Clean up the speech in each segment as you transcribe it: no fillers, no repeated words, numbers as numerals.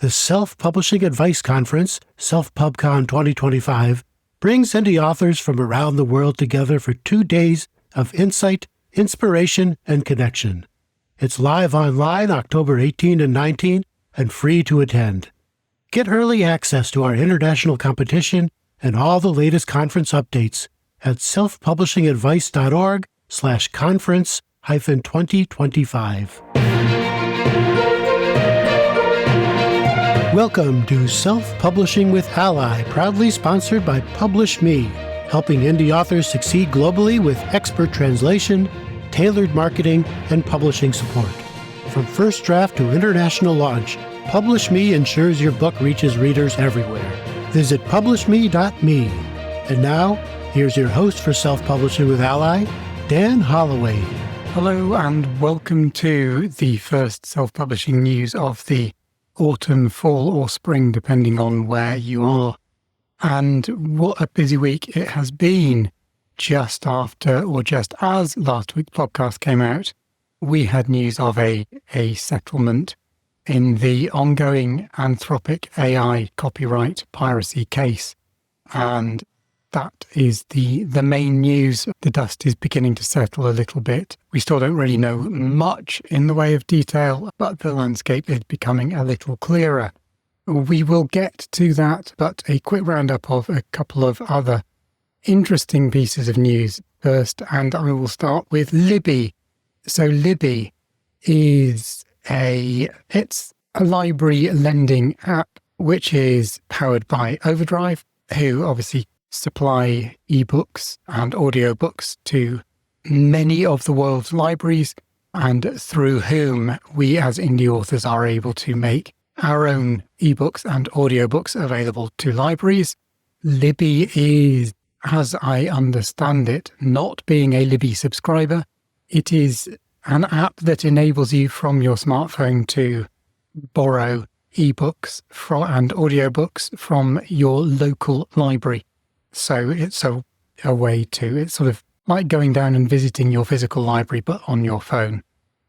The Self-Publishing Advice Conference, SelfPubCon 2025, brings indie authors from around the world together for 2 days of insight, inspiration, and connection. It's live online October 18 and 19 and free to attend. Get early access to our international competition and all the latest conference updates at selfpublishingadvice.org/conference-2025. Welcome to Self-Publishing with Ally, proudly sponsored by Publish Me, helping indie authors succeed globally with expert translation, tailored marketing, and publishing support. From first draft to international launch, Publish Me ensures your book reaches readers everywhere. Visit publishme.me. And now, here's your host for Self-Publishing with Ally, Dan Holloway. Hello and welcome to the first self-publishing news of the autumn, fall or spring, depending on where you are. And what a busy week it has been. Just after or just as last week's podcast came out, we had news of a settlement in the ongoing Anthropic AI copyright piracy case. And that is the main news. The dust is beginning to settle a little bit. We still don't really know much in the way of detail, but the landscape is becoming a little clearer. We will get to that, but a quick roundup of a couple of other interesting pieces of news first, and I will start with Libby. So Libby is it's a library lending app which is powered by Overdrive, who obviously supply ebooks and audiobooks to many of the world's libraries, and through whom we as indie authors are able to make our own ebooks and audiobooks available to libraries. Libby is, as I understand it, not being a Libby subscriber. It is an app that enables you from your smartphone to borrow ebooks and audiobooks from your local library. So it's a way to, it's sort of like going down and visiting your physical library, but on your phone.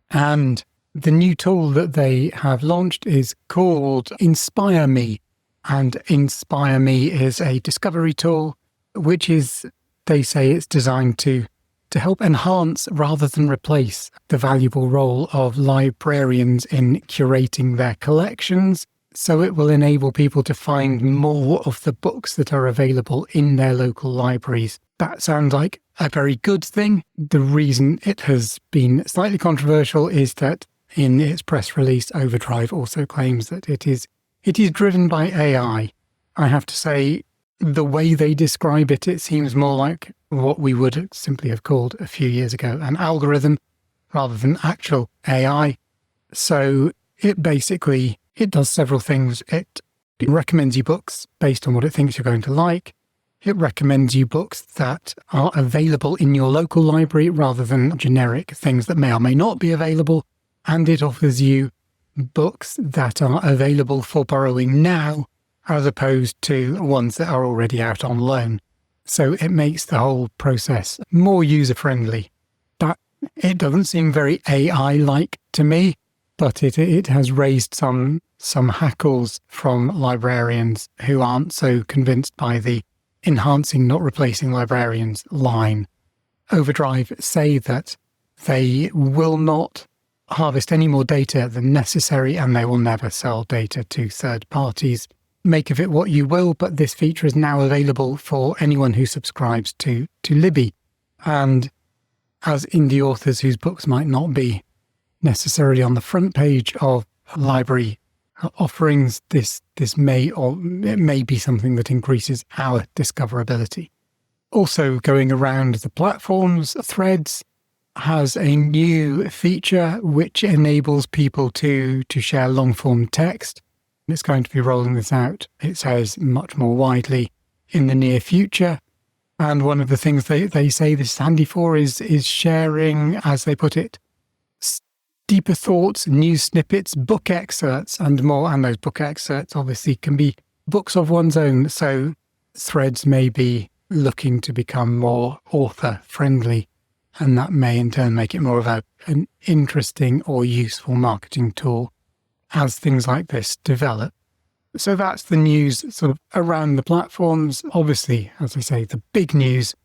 And the new tool that they have launched is called Inspire Me. And Inspire Me is a discovery tool, which is, they say it's designed to help enhance rather than replace the valuable role of librarians in curating their collections. So it will enable people to find more of the books that are available in their local libraries. That sounds like a very good thing. The reason it has been slightly controversial is that in its press release, Overdrive also claims that it is driven by AI. I have to say, the way they describe it, it seems more like what we would simply have called a few years ago an algorithm rather than actual AI. So it does several things. It recommends you books based on what it thinks you're going to like. It recommends you books that are available in your local library rather than generic things that may or may not be available. And it offers you books that are available for borrowing now, as opposed to ones that are already out on loan. So it makes the whole process more user-friendly. But it doesn't seem very AI-like to me, but it has raised some hackles from librarians who aren't so convinced by the enhancing, not replacing librarians line. Overdrive say that they will not harvest any more data than necessary, and they will never sell data to third parties. Make of it what you will, but this feature is now available for anyone who subscribes to Libby. And as indie authors whose books might not be necessarily on the front page of library offerings, this may be something that increases our discoverability. Also going around the platforms, Threads has a new feature which enables people to share long-form text. It's going to be rolling this out, it says, much more widely in the near future. And one of the things they say this is handy for is sharing, as they put it, deeper thoughts, news snippets, book excerpts and more. And those book excerpts obviously can be books of one's own. So Threads may be looking to become more author-friendly, and that may in turn make it more of an interesting or useful marketing tool as things like this develop. So that's the news sort of around the platforms. Obviously, as I say, the big news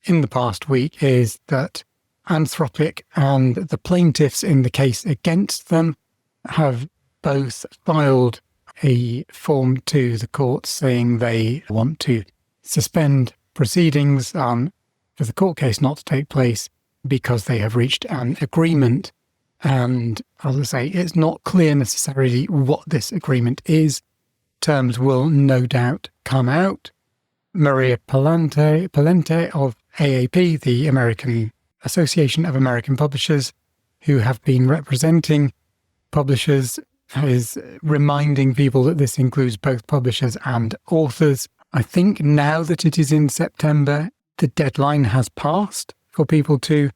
in the past week is that Anthropic and the plaintiffs in the case against them have both filed a form to the court saying they want to suspend proceedings for the court case not to take place because they have reached an agreement. And as I say, it's not clear necessarily what this agreement is. Terms will no doubt come out. Maria Palente of AAP, the American Association of American Publishers, who have been representing publishers, is reminding people that this includes both publishers and authors. I think now that it is in September, the deadline has passed for people to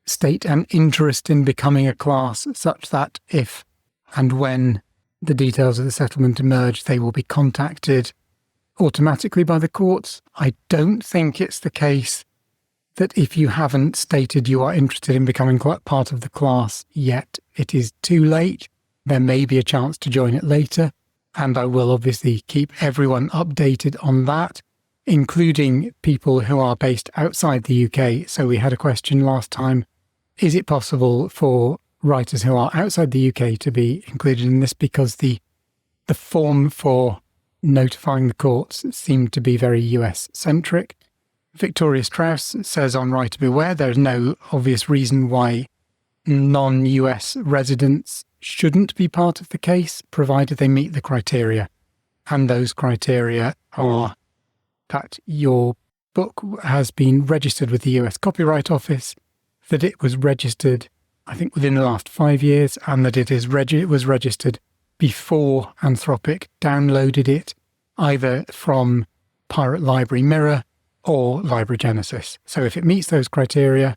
state an interest in becoming a class, such that if and when the details of the settlement emerge, they will be contacted automatically by the courts. I don't think it's the case that if you haven't stated you are interested in becoming part of the class yet, it is too late. There may be a chance to join it later, and I will obviously keep everyone updated on that, including people who are based outside the UK. So we had a question last time, is it possible for writers who are outside the UK to be included in this, because the form for notifying the courts seemed to be very US-centric. Victoria Strauss says on Writer Beware there is no obvious reason why non-US residents shouldn't be part of the case, provided they meet the criteria. And those criteria are that your book has been registered with the US Copyright Office, that it was registered, I think, within the last 5 years, and that it was registered before Anthropic downloaded it, either from Pirate Library Mirror or Library Genesis. So if it meets those criteria,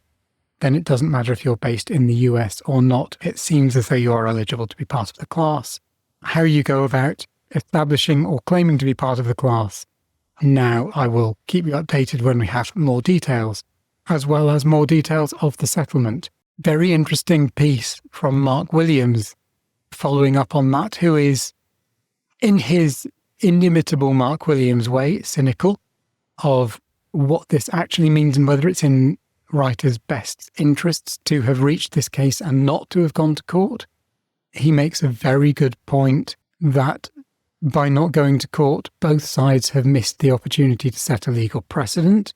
then it doesn't matter if you're based in the US or not. It seems as though you are eligible to be part of the class. How you go about establishing or claiming to be part of the class, now I will keep you updated when we have more details, as well as more details of the settlement. Very interesting piece from Mark Williams, following up on that, who is, in his inimitable Mark Williams way, cynical of what this actually means and whether it's in writers' best interests to have reached this case and not to have gone to court. He makes a very good point that by not going to court, both sides have missed the opportunity to set a legal precedent,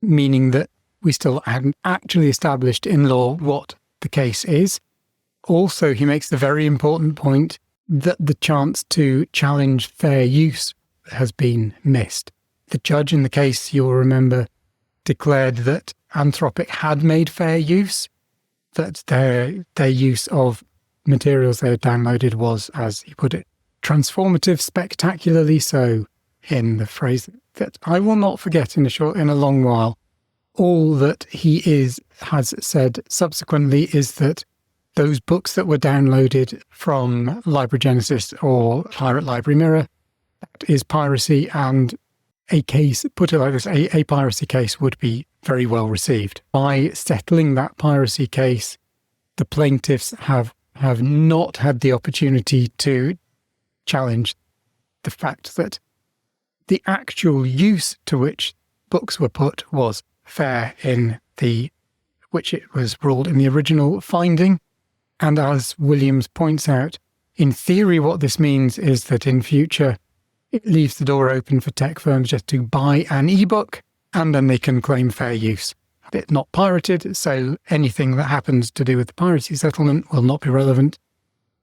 meaning that we still hadn't actually established in law what the case is. Also, he makes the very important point that the chance to challenge fair use has been missed. The judge in the case, you'll remember, declared that Anthropic had made fair use, that their use of materials they had downloaded was, as he put it, transformative, spectacularly so, in the phrase that I will not forget in a long while. All that he has said subsequently is that those books that were downloaded from Library Genesis or Pirate Library Mirror, that is piracy, and a case, put it like this, a piracy case would be very well received. By settling that piracy case, the plaintiffs have not had the opportunity to challenge the fact that the actual use to which books were put was fair in which it was ruled in the original finding. And as Williams points out, in theory what this means is that in future it leaves the door open for tech firms just to buy an ebook and then they can claim fair use. It's not pirated, so anything that happens to do with the piracy settlement will not be relevant.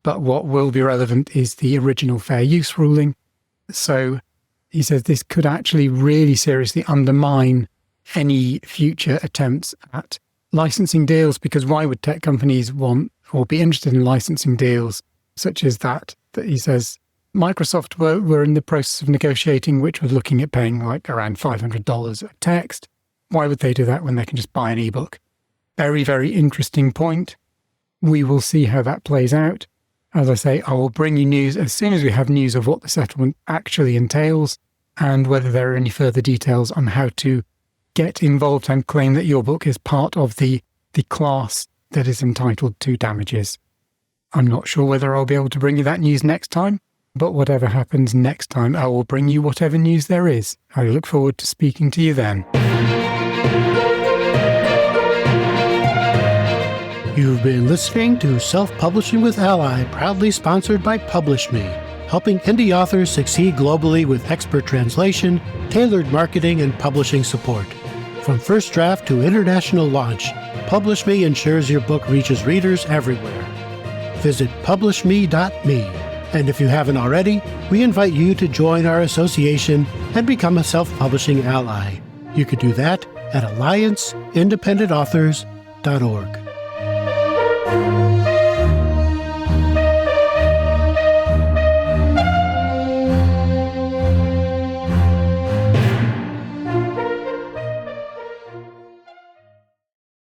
But what will be relevant is the original fair use ruling. So he says this could actually really seriously undermine any future attempts at licensing deals, because why would tech companies want or be interested in licensing deals such as that he says Microsoft were in the process of negotiating, which was looking at paying like around $500 a text. Why would they do that when they can just buy an ebook? Very, very interesting point. We will see how that plays out. As I say, I will bring you news as soon as we have news of what the settlement actually entails and whether there are any further details on how to get involved and claim that your book is part of the class that is entitled to damages. I'm not sure whether I'll be able to bring you that news next time, But whatever happens next time, I will bring you whatever news there is. I look forward to speaking to you then. You've been listening to Self-Publishing with Ally, proudly sponsored by PublishMe, helping indie authors succeed globally with expert translation, tailored marketing, and publishing support. From first draft to international launch, PublishMe ensures your book reaches readers everywhere. Visit publishme.me, and if you haven't already, we invite you to join our association and become a self-publishing ally. You could do that at allianceindependentauthors.org.